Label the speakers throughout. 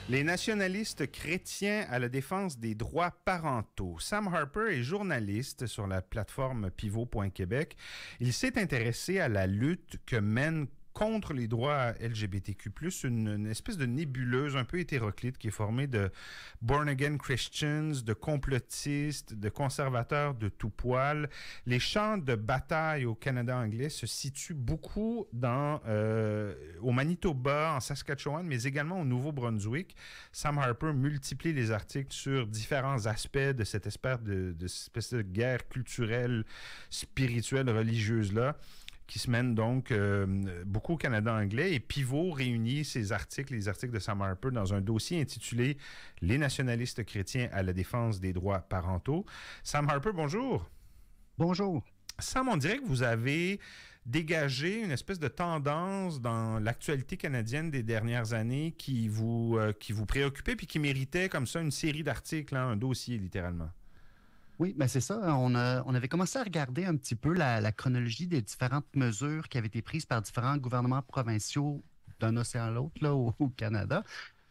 Speaker 1: Les nationalistes chrétiens à la défense des droits parentaux. Sam Harper est journaliste sur la plateforme pivot.québec. Il s'est intéressé à la lutte que mène contre les droits LGBTQ+, une espèce de nébuleuse un peu hétéroclite qui est formée de born-again Christians, de complotistes, de conservateurs de tout poil. Les champs de bataille au Canada anglais se situent beaucoup au Manitoba, en Saskatchewan, mais également au Nouveau-Brunswick. Sam Harper multiplie les articles sur différents aspects de cette espèce de guerre culturelle, spirituelle, religieuse-là, qui se mène donc beaucoup au Canada anglais. Et Pivot réunit les articles de Sam Harper dans un dossier intitulé « Les nationalistes chrétiens à la défense des droits parentaux ». Sam Harper, bonjour.
Speaker 2: Bonjour.
Speaker 1: Sam, on dirait que vous avez dégagé une espèce de tendance dans l'actualité canadienne des dernières années qui vous préoccupait puis qui méritait comme ça une série d'articles, un dossier littéralement.
Speaker 2: Oui, ben c'est ça. On avait commencé à regarder un petit peu la chronologie des différentes mesures qui avaient été prises par différents gouvernements provinciaux d'un océan à l'autre là, au Canada.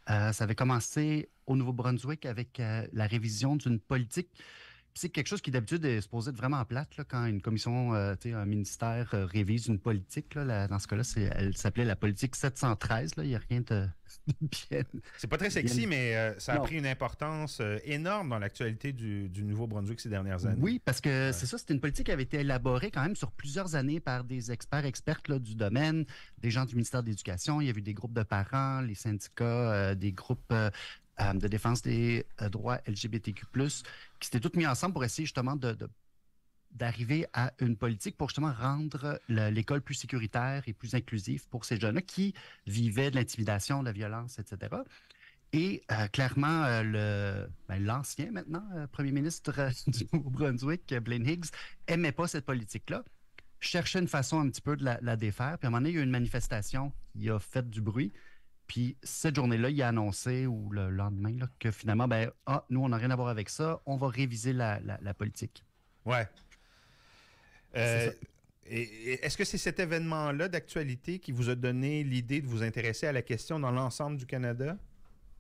Speaker 2: Ça avait commencé au Nouveau-Brunswick avec la révision d'une politique. C'est quelque chose qui d'habitude est supposé être vraiment plate là, quand une commission, un ministère révise une politique. Là, dans ce cas-là, elle s'appelait la politique 713. Là. Il n'y a rien de bien.
Speaker 1: C'est pas très sexy, mais ça a pris une importance énorme dans l'actualité du Nouveau-Brunswick ces dernières années.
Speaker 2: Oui, parce que c'est ça, c'était une politique qui avait été élaborée quand même sur plusieurs années par des expertes là, du domaine, des gens du ministère de l'Éducation. Il y a eu des groupes de parents, les syndicats, des groupes de défense des droits LGBTQ+, qui s'étaient tous mis ensemble pour essayer justement d'arriver à une politique pour justement rendre l'école plus sécuritaire et plus inclusive pour ces jeunes-là qui vivaient de l'intimidation, de la violence, etc. Et clairement, l'ancien maintenant premier ministre du Nouveau-Brunswick, Blaine Higgs, aimait pas cette politique-là, cherchait une façon un petit peu de la défaire. Puis à un moment donné, il y a eu une manifestation qui a fait du bruit. Puis cette journée-là, il a annoncé, ou le lendemain, là, que finalement, nous, on n'a rien à voir avec ça, on va réviser la politique.
Speaker 1: Ouais. Et est-ce que c'est cet événement-là d'actualité qui vous a donné l'idée de vous intéresser à la question dans l'ensemble du Canada?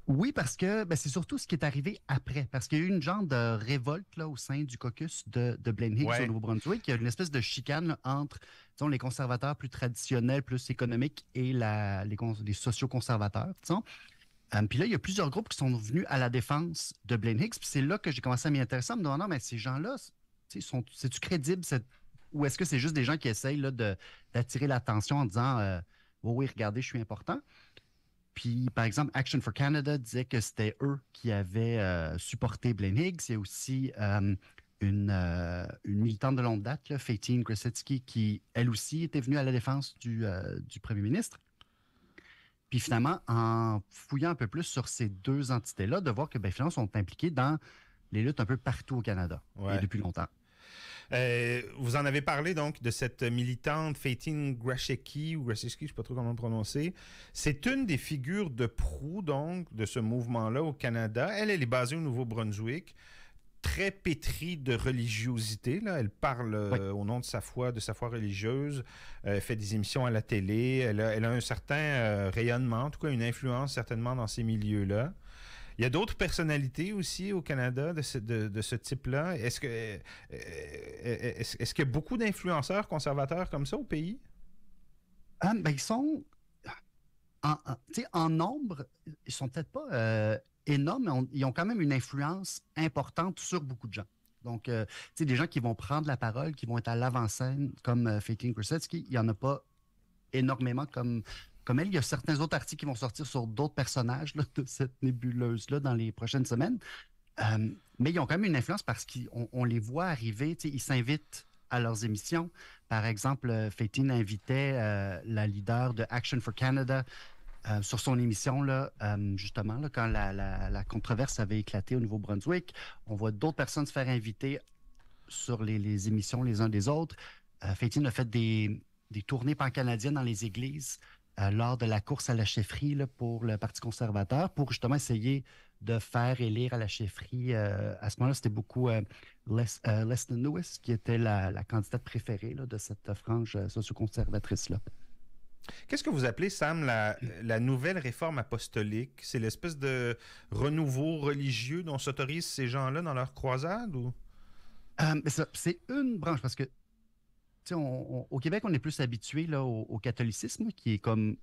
Speaker 2: Oui, parce que c'est surtout ce qui est arrivé après. Parce qu'il y a eu une genre de révolte là, au sein du caucus de Blaine Higgs au Nouveau-Brunswick. Il y a une espèce de chicane là, entre les conservateurs plus traditionnels, plus économiques et les socioconservateurs. Puis là, il y a plusieurs groupes qui sont venus à la défense de Blaine Higgs. Puis c'est là que j'ai commencé à m'y intéresser en me demandant, mais ces gens-là, c'est-tu crédible ou est-ce que c'est juste des gens qui essayent là, d'attirer l'attention en disant oui, regardez, je suis important. Puis, par exemple, Action for Canada disait que c'était eux qui avaient supporté Blaine Higgs. Il y a aussi une militante de longue date, là, Fatine Grosetsky, qui, elle aussi, était venue à la défense du premier ministre. Puis finalement, en fouillant un peu plus sur ces deux entités-là, de voir que finalement, sont impliqués dans les luttes un peu partout au Canada et depuis longtemps.
Speaker 1: Vous en avez parlé donc de cette militante Fatine Grosetsky, je ne sais pas trop comment le prononcer. C'est une des figures de proue donc de ce mouvement-là au Canada. Elle est basée au Nouveau-Brunswick, très pétrie de religiosité. Là. Elle parle au nom de sa foi religieuse. Elle fait des émissions à la télé. Elle a un certain rayonnement, en tout cas une influence certainement dans ces milieux-là. Il y a d'autres personnalités aussi au Canada de ce type-là. Est-ce qu'il y a beaucoup d'influenceurs conservateurs comme ça au pays?
Speaker 2: Ils sont en nombre, ils sont peut-être pas énormes, mais ils ont quand même une influence importante sur beaucoup de gens. Donc, des gens qui vont prendre la parole, qui vont être à l'avant-scène, comme Fatine Grosetsky, il n'y en a pas énormément comme elle. Il y a certains autres articles qui vont sortir sur d'autres personnages là, de cette nébuleuse-là dans les prochaines semaines. Mais ils ont quand même une influence parce qu'on les voit arriver, ils s'invitent à leurs émissions. Par exemple, Fatine invitait la leader de Action for Canada sur son émission, là, justement, là, quand la controverse avait éclaté au Nouveau-Brunswick. On voit d'autres personnes se faire inviter sur les émissions les uns des autres. Fatine a fait des tournées pan-canadiennes dans les églises lors de la course à la chefferie là, pour le Parti conservateur, pour justement essayer de faire élire à la chefferie. À ce moment-là, c'était beaucoup Leslie Lewis, qui était la candidate préférée là, de cette frange socio-conservatrice-là.
Speaker 1: Qu'est-ce que vous appelez, Sam, la nouvelle réforme apostolique? C'est l'espèce de renouveau religieux dont s'autorisent ces gens-là dans leur croisade? Ou?
Speaker 2: C'est une branche parce que au Québec, on est plus habitué là, au catholicisme, qui est comme,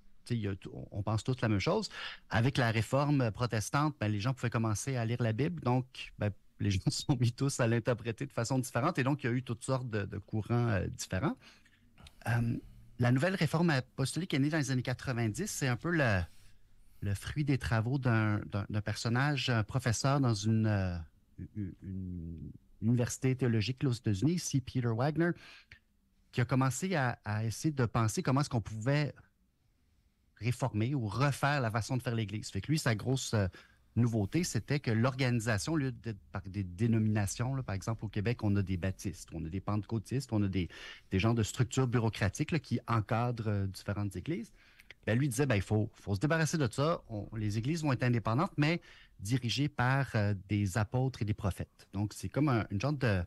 Speaker 2: on pense tous la même chose. Avec la réforme protestante, ben, les gens pouvaient commencer à lire la Bible, donc ben, les gens se sont mis tous à l'interpréter de façon différente, et donc il y a eu toutes sortes de courants différents. Euh, la nouvelle réforme apostolique est née dans les années 90. C'est un peu le fruit des travaux d'un personnage, un professeur dans une université théologique là, aux États-Unis, C. Peter Wagner, qui a commencé à essayer de penser comment est-ce qu'on pouvait réformer ou refaire la façon de faire l'Église. Fait que lui, sa grosse nouveauté, c'était que l'organisation, au lieu d'être par des dénominations, là, par exemple, au Québec, on a des baptistes, on a des pentecôtistes, on a des genres de structures bureaucratiques là, qui encadrent différentes églises. Ben, lui disait, ben, il faut se débarrasser de ça. Les églises vont être indépendantes, mais dirigées par des apôtres et des prophètes. Donc, c'est comme une genre de...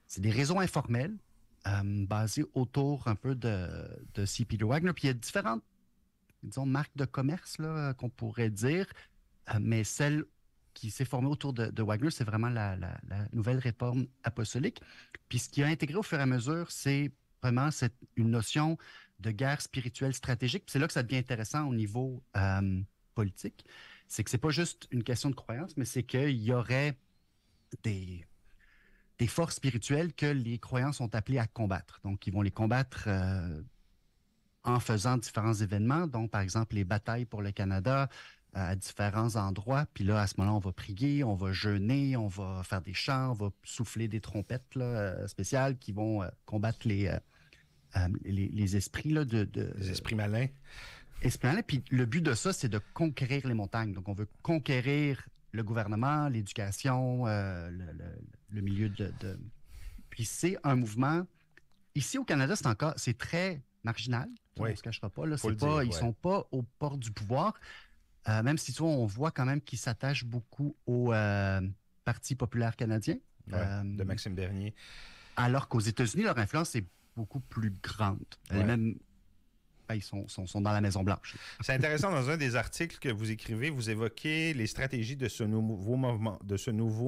Speaker 2: C'est des réseaux informels basés autour un peu de C. Peter Wagner. Puis il y a différentes, disons, marques de commerce là, qu'on pourrait dire, mais celle qui s'est formée autour de Wagner, c'est vraiment la nouvelle réforme apostolique. Puis ce qui a intégré au fur et à mesure, c'est vraiment une notion de guerre spirituelle stratégique. Puis c'est là que ça devient intéressant au niveau politique. C'est que c'est pas juste une question de croyance, mais c'est qu'il y aurait des forces spirituelles que les croyants sont appelés à combattre. Donc, ils vont les combattre en faisant différents événements, donc par exemple les batailles pour le Canada à différents endroits. Puis là, à ce moment-là, on va prier, on va jeûner, on va faire des chants, on va souffler des trompettes là, spéciales qui vont combattre les esprits là,
Speaker 1: Les esprits malins.
Speaker 2: esprits malins. Puis le but de ça, c'est de conquérir les montagnes. Donc, on veut conquérir le gouvernement, l'éducation, le milieu de... Puis c'est un mouvement... Ici, au Canada, c'est très marginal. On ne se cachera pas. Là, ils ne sont pas aux portes du pouvoir. Même si, tu vois, on voit quand même qu'ils s'attachent beaucoup au Parti populaire canadien.
Speaker 1: De Maxime Bernier.
Speaker 2: Alors qu'aux États-Unis, leur influence est beaucoup plus grande. Même, ils sont dans la Maison-Blanche.
Speaker 1: C'est intéressant, dans un des articles que vous écrivez, vous évoquez les stratégies de ce nouveau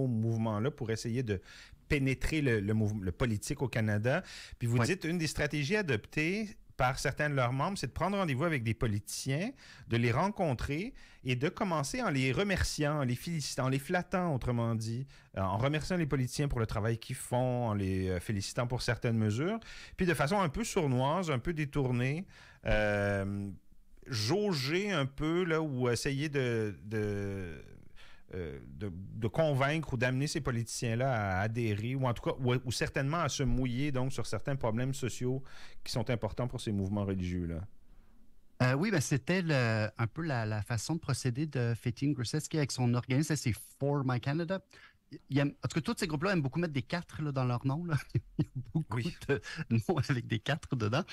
Speaker 1: mouvement-là pour essayer de pénétrer le politique au Canada. Puis vous dites, une des stratégies adoptées par certains de leurs membres, c'est de prendre rendez-vous avec des politiciens, de les rencontrer et de commencer en les remerciant, en les félicitant, en les flattant, autrement dit, en remerciant les politiciens pour le travail qu'ils font, en les félicitant pour certaines mesures, puis de façon un peu sournoise, un peu détournée, jauger un peu là, ou essayer de convaincre ou d'amener ces politiciens-là à adhérer, ou en tout cas, ou certainement à se mouiller donc sur certains problèmes sociaux qui sont importants pour ces mouvements religieux-là.
Speaker 2: Oui, ben c'était un peu la façon de procéder de Fétine Grusevsky avec son organisme, c'est For My Canada. En tout cas, tous ces groupes-là aiment beaucoup mettre des 4 là, dans leur nom. Là. Il y a beaucoup de noms avec des 4 dedans.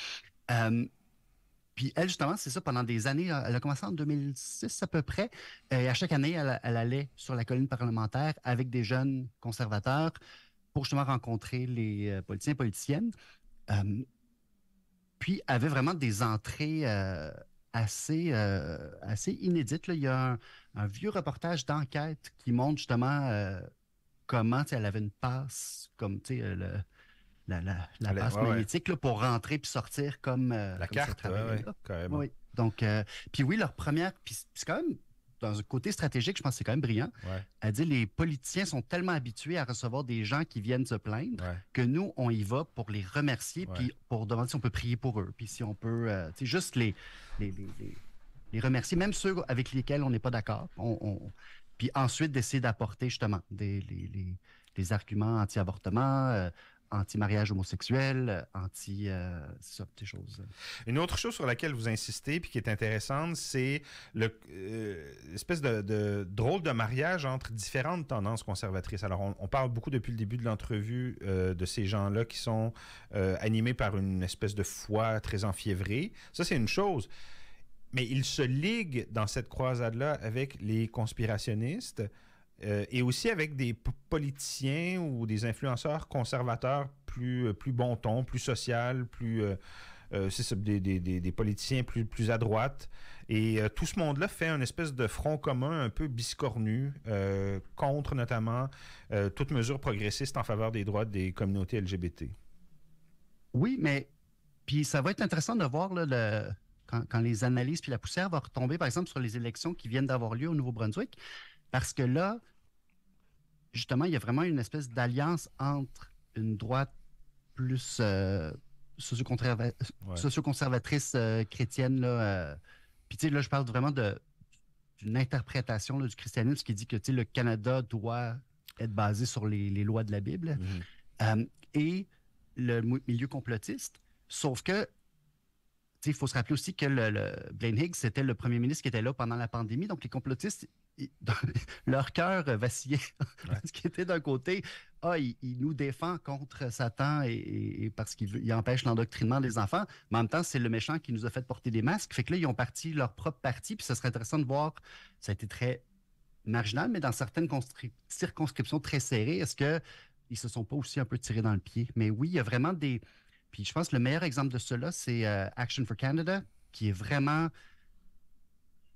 Speaker 2: Puis elle, justement, c'est ça, pendant des années, elle a commencé en 2006 à peu près, et à chaque année, elle allait sur la colline parlementaire avec des jeunes conservateurs pour justement rencontrer les politiciens et politiciennes. Puis avait vraiment des entrées assez inédites. Là. Il y a un vieux reportage d'enquête qui montre justement comment elle avait une passe, comme la passe magnétique là, pour rentrer puis sortir comme
Speaker 1: la
Speaker 2: comme
Speaker 1: carte, carrément.
Speaker 2: Oui. Donc, puis oui, leur première, puis c'est quand même, dans un côté stratégique, je pense que c'est quand même brillant. Elle dit, les politiciens sont tellement habitués à recevoir des gens qui viennent se plaindre que nous, on y va pour les remercier puis pour demander si on peut prier pour eux, puis si on peut, juste les remercier, même ceux avec lesquels on n'est pas d'accord. Puis ensuite, d'essayer d'apporter justement des arguments anti-avortement, anti-mariage homosexuel, ces choses.
Speaker 1: Une autre chose sur laquelle vous insistez puis qui est intéressante, c'est l'espèce de drôle de mariage entre différentes tendances conservatrices. Alors, on parle beaucoup depuis le début de l'entrevue de ces gens-là qui sont animés par une espèce de foi très enfiévrée. Ça, c'est une chose. Mais ils se liguent dans cette croisade-là avec les conspirationnistes, et aussi avec des politiciens ou des influenceurs conservateurs plus bon ton, plus social, plus c'est ça, des politiciens plus à droite. Et tout ce monde-là fait une espèce de front commun un peu biscornu contre notamment toute mesure progressiste en faveur des droits des communautés LGBT.
Speaker 2: Oui, mais puis ça va être intéressant de voir là, quand les analyses puis la poussière va retomber, par exemple, sur les élections qui viennent d'avoir lieu au Nouveau-Brunswick, parce que là, justement, il y a vraiment une espèce d'alliance entre une droite plus socio-conservatrice chrétienne, là, puis tu sais, là, je parle vraiment d'une interprétation là, du christianisme qui dit que tu sais, le Canada doit être basé sur les lois de la Bible, et le milieu complotiste, sauf que il faut se rappeler aussi que Blaine Higgs, c'était le premier ministre qui était là pendant la pandémie. Donc, les complotistes, leur cœur vacillait. Ce qui était d'un côté, il nous défend contre Satan et parce qu'il empêche l'endoctrinement des enfants. Mais en même temps, c'est le méchant qui nous a fait porter des masques. Fait que là, ils ont parti leur propre parti. Puis, ce serait intéressant de voir, ça a été très marginal, mais dans certaines circonscriptions très serrées, est-ce qu'ils ne se sont pas aussi un peu tirés dans le pied? Mais oui, il y a vraiment des... Puis je pense que le meilleur exemple de cela, c'est Action for Canada, qui est vraiment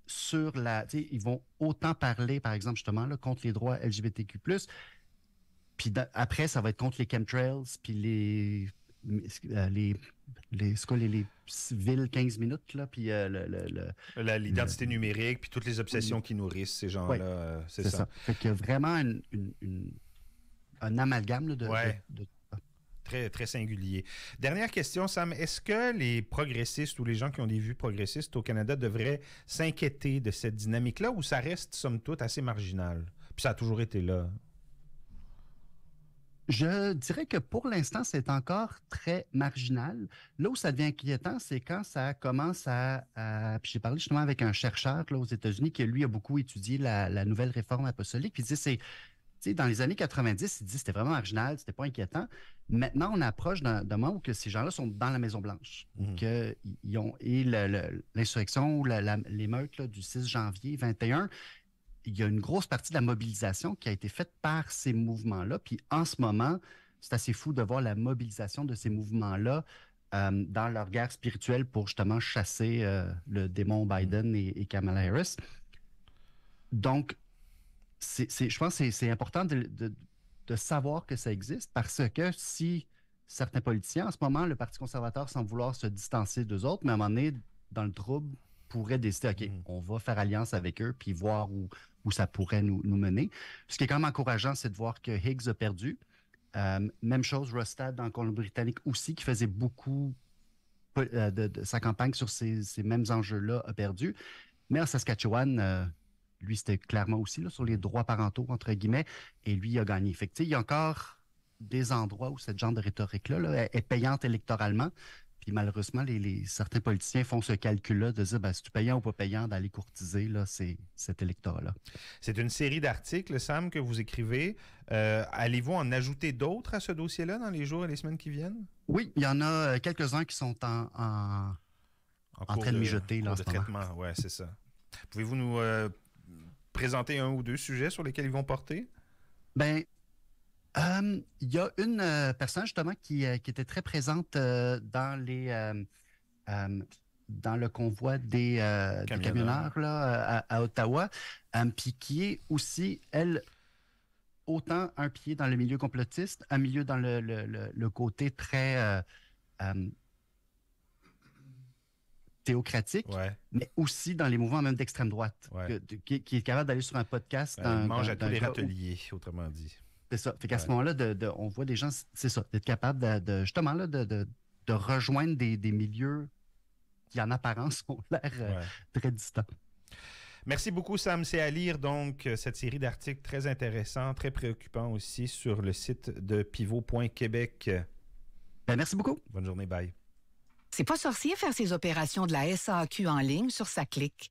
Speaker 2: sur la... Ils vont autant parler, par exemple, justement, là, contre les droits LGBTQ+. Puis après, ça va être contre les chemtrails, puis les villes 15 minutes, là, puis
Speaker 1: l'identité numérique, puis toutes les obsessions qui nourrissent ces gens-là.
Speaker 2: Oui, c'est ça. Fait qu'il y a vraiment un amalgame là, de
Speaker 1: très, très singulier. Dernière question, Sam. Est-ce que les progressistes ou les gens qui ont des vues progressistes au Canada devraient s'inquiéter de cette dynamique-là ou ça reste, somme toute, assez marginal? Puis ça a toujours été là.
Speaker 2: Je dirais que pour l'instant, c'est encore très marginal. Là où ça devient inquiétant, c'est quand ça commence Puis j'ai parlé justement avec un chercheur là, aux États-Unis qui, lui, a beaucoup étudié la nouvelle réforme apostolique. Puis il dit, dans les années 90, il dit c'était vraiment marginal, c'était pas inquiétant. Maintenant, on approche d'un moment où ces gens-là sont dans la Maison-Blanche. Et l'insurrection ou l'émeute du 6 janvier 21, il y a une grosse partie de la mobilisation qui a été faite par ces mouvements-là. Puis en ce moment, c'est assez fou de voir la mobilisation de ces mouvements-là dans leur guerre spirituelle pour justement chasser le démon Biden et Kamala Harris. Donc, je pense que c'est important de savoir que ça existe parce que si certains politiciens, en ce moment, le Parti conservateur semble vouloir se distancer d'eux autres, mais à un moment donné, dans le trouble, pourrait décider, OK, on va faire alliance avec eux puis voir où ça pourrait nous mener. Ce qui est quand même encourageant, c'est de voir que Higgs a perdu. Même chose, Rostad en Colombie-Britannique aussi, qui faisait beaucoup de sa campagne sur ces mêmes enjeux-là, a perdu. Mais en Saskatchewan... lui, c'était clairement aussi là, sur les droits parentaux, entre guillemets, et lui, il a gagné. Fait que, il y a encore des endroits où ce genre de rhétorique-là est payante électoralement. Puis malheureusement, certains politiciens font ce calcul-là de dire, c'est-tu payant ou pas payant d'aller courtiser cet électorat-là.
Speaker 1: C'est une série d'articles, Sam, que vous écrivez. Allez-vous en ajouter d'autres à ce dossier-là dans les jours et les semaines qui viennent?
Speaker 2: Oui, il y en a quelques-uns qui sont en train de mijoter.
Speaker 1: En cours de traitement, oui, c'est ça. Pouvez-vous nous... présenter un ou deux sujets sur lesquels ils vont porter?
Speaker 2: Bien, il y a une personne justement qui était très présente dans le convoi des camionneurs là, à Ottawa, puis qui est aussi, elle, autant un pied dans le milieu complotiste, un milieu dans le côté très... théocratique, mais aussi dans les mouvements même d'extrême droite, qui est capable d'aller sur un podcast.
Speaker 1: Il mange à tous les râteliers, autrement dit.
Speaker 2: C'est ça. Fait qu'à ce moment-là, on voit des gens, c'est ça, d'être capable justement là, de rejoindre des milieux qui, en apparence, ont l'air très distants.
Speaker 1: Merci beaucoup, Sam. C'est à lire, donc, cette série d'articles très intéressants, très préoccupants aussi sur le site de pivot.québec.
Speaker 2: Merci beaucoup.
Speaker 1: Bonne journée. Bye.
Speaker 3: C'est pas sorcier faire ses opérations de la SAQ en ligne sur sa clique.